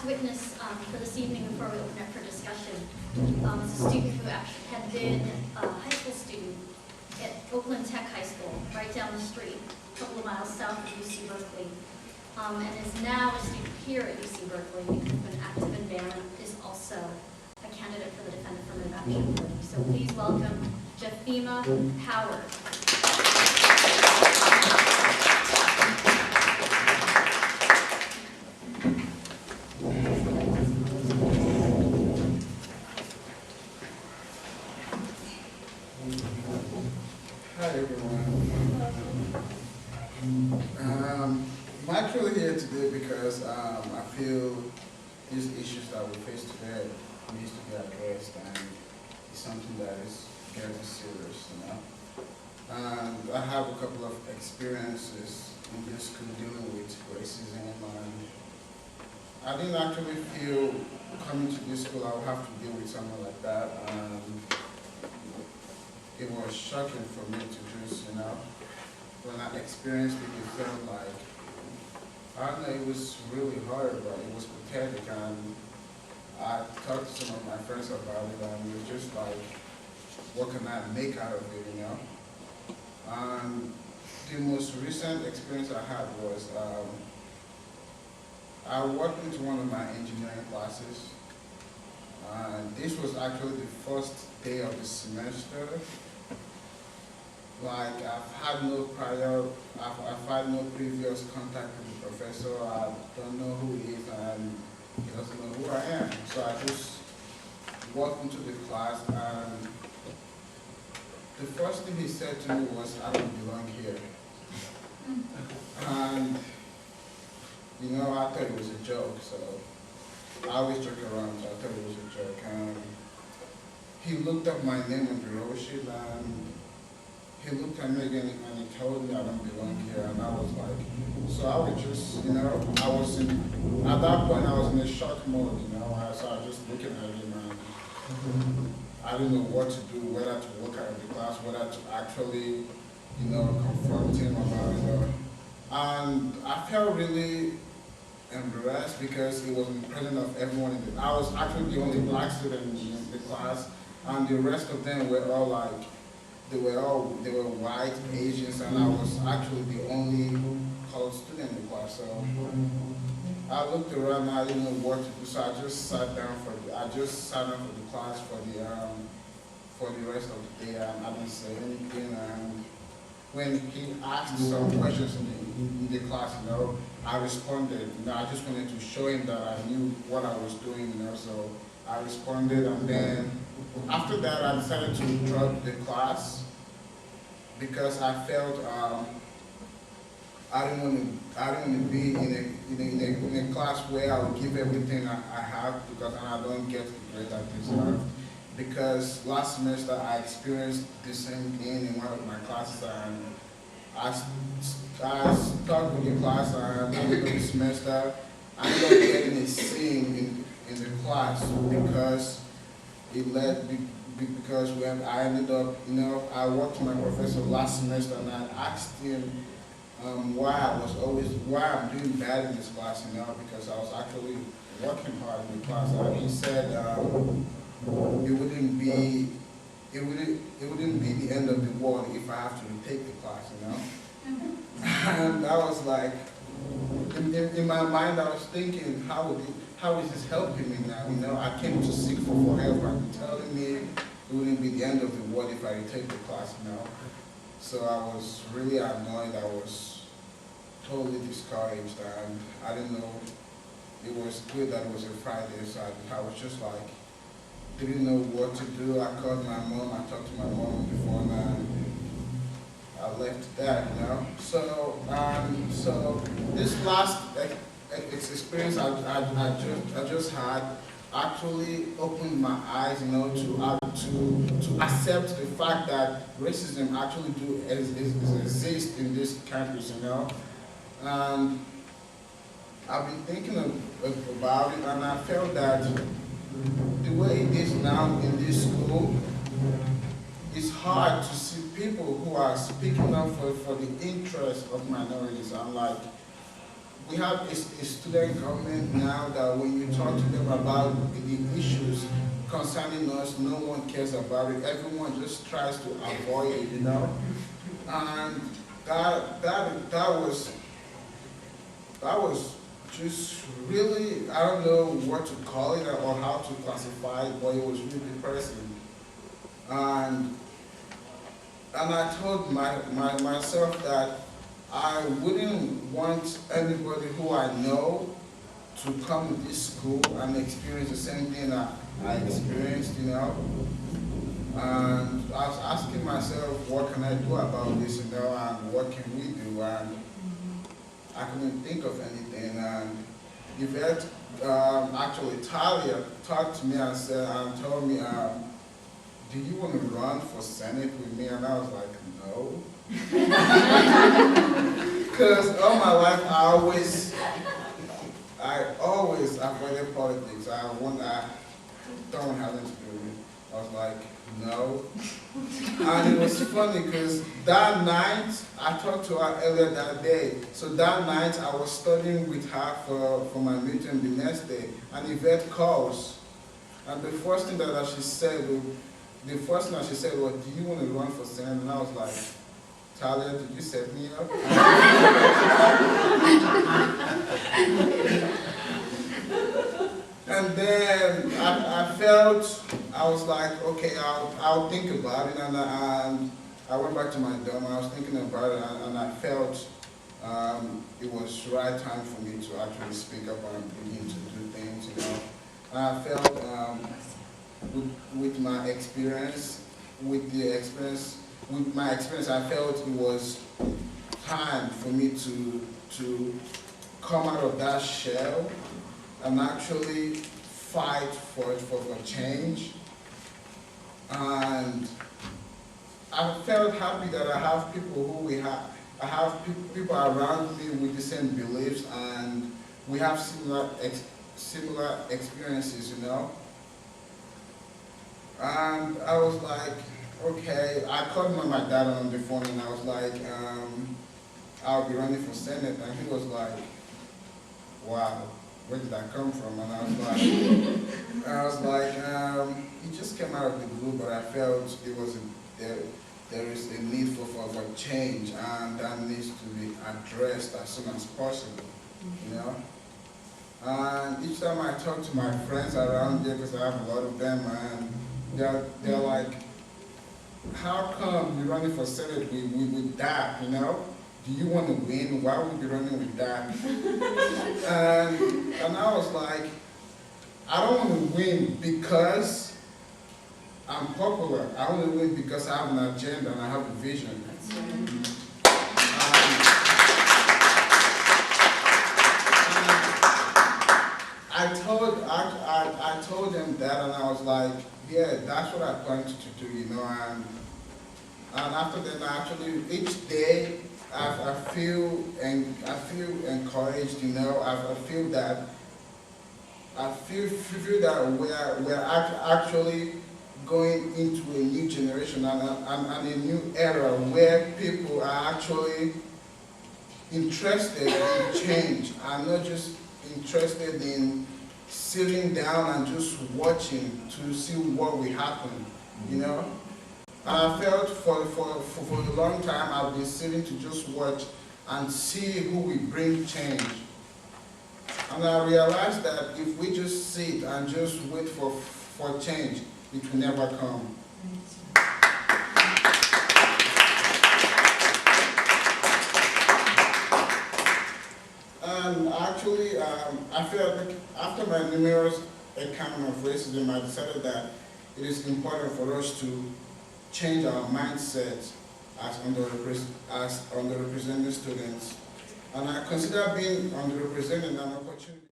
last witness for this evening before we open up for discussion is a student who actually had been a high school student at Oakland Tech High School, right down the street, a couple of miles south of UC Berkeley, and is now a student here at UC Berkeley, has been active in band, is also a candidate for the Defend Affirmative Action Committee. So please welcome Japhinma Howard. Hi everyone. I'm actually here today because I feel these issues that we face today needs to be addressed, and it's something that is getting serious, you know. And I have a couple of experiences in this school dealing with racism, and I didn't actually feel coming to this school I would have to deal with something like that. It was shocking for me to just, you know, when I experienced it, it felt like, I don't know, it was really hard, but it was pathetic, and I talked to some of my friends about it, and it was just like, what can I make out of it, you know? And the most recent experience I had was, I walked into one of my engineering classes, and this was actually the first day of the semester. Like, I've had no previous contact with the professor. I don't know who he is, and he doesn't know who I am. So I just walked into the class, and the first thing he said to me was, "I don't belong here." And, you know, I thought it was a joke, so I always joke around, so I thought it was a joke. And he looked up my name on the roll sheet, and he looked at me again and he told me I don't belong here, and I was like, so I was just, you know, at that point I was in a shock mode, you know, so I was just looking at him, and I didn't know what to do, whether to walk out of the class, whether to actually, you know, confront him about it. And I felt really embarrassed because it was in the presence of everyone in the, I was actually the only black student in the class, and the rest of them were all like, they were white, Asians, and I was actually the only colored student in the class. So I looked around and I didn't know what to do. So I just sat down for the class for the rest of the day, and I didn't say anything. And when he asked some questions in the class, you know, I responded. You know, I just wanted to show him that I knew what I was doing, you know. So I responded, and then after that, I decided to drop the class because I felt I didn't want to be in a class where I would give everything I have because I don't get the grade I deserve. Because last semester I experienced the same thing in one of my classes, and I stuck with the class, and at the end of the semester I ended up getting a C in the class because when I ended up, you know, I worked with my professor last semester, and I asked him why I'm doing bad in this class, you know, because I was actually working hard in the class, and he said it wouldn't be the end of the world if I have to retake the class, you know. And I was like, in my mind, I was thinking, how is this helping me now? You know, I came to seek for help, and telling me it wouldn't be the end of the world if I retake the class, you know. So I was really annoyed. I was totally discouraged, and I didn't know. It was good that it was a Friday, so I was just like, didn't know what to do. I called my mom. I talked to my mom on the phone, and I left that, you know. So this last experience I just had actually opened my eyes, you know, to accept the fact that racism actually exists in this campus, you know. And I've been thinking about it, and I felt that the way it is now in this school, it's hard to see people who are speaking up for the interests of minorities. I'm like, we have a student government now that when you talk to them about the issues concerning us, no one cares about it. Everyone just tries to avoid it, you know. And that was just really, I don't know what to call it or how to classify it, but it was really depressing. And I told myself that I wouldn't want anybody who I know to come to this school and experience the same thing that I experienced, you know. And I was asking myself, what can I do about this, you know, and what can we do? And I couldn't think of anything. And Yvette, actually Talia, talked to me and said, and told me, do you want to run for Senate with me? And I was like, no. Because all my life I always avoided politics. I don't have anything to do with it. I was like, no. And it was funny because that night, I talked to her earlier that day. So that night I was studying with her for my meeting the next day. And Yvette calls. And the first thing that she said was, do you want to run for Senate? And I was like, Talia, did you set me up? And then I was like, okay, I'll think about it. And I went back to my dorm. I was thinking about it, and I felt it was the right time for me to actually speak up and begin to do things, you know. And I felt with my experience, I felt it was time for me to come out of that shell and actually fight for change. And I felt happy that I have people I have people around me with the same beliefs, and we have similar experiences, you know. And I was like, okay, I called my dad on the phone and I was like, I'll be running for Senate. And he was like, wow, where did that come from? And I was like, it just came out of the blue, but I felt it was there is a need for change, and that needs to be addressed as soon as possible, you know. And each time I talk to my friends around here, because I have a lot of them, and they're like, how come you're running for Senate with that, you know? Do you want to win? Why would you be running with that? And I was like, I don't want to win because I'm popular. I want to win because I have an agenda and I have a vision. I told them that, and I was like, yeah, that's what I plan to do, you know. And after that, actually, each day I feel encouraged, you know. I feel that we're actually going into a new generation and a new era where people are actually interested in change and not just interested in sitting down and just watching to see what will happen, you know. And I felt for a long time I've been sitting to just watch and see who will bring change. And I realized that if we just sit and just wait for change, it will never come. And actually, I feel like after my numerous encounter of racism, I decided that it is important for us to change our mindset as underrepresented students. And I consider being underrepresented an opportunity.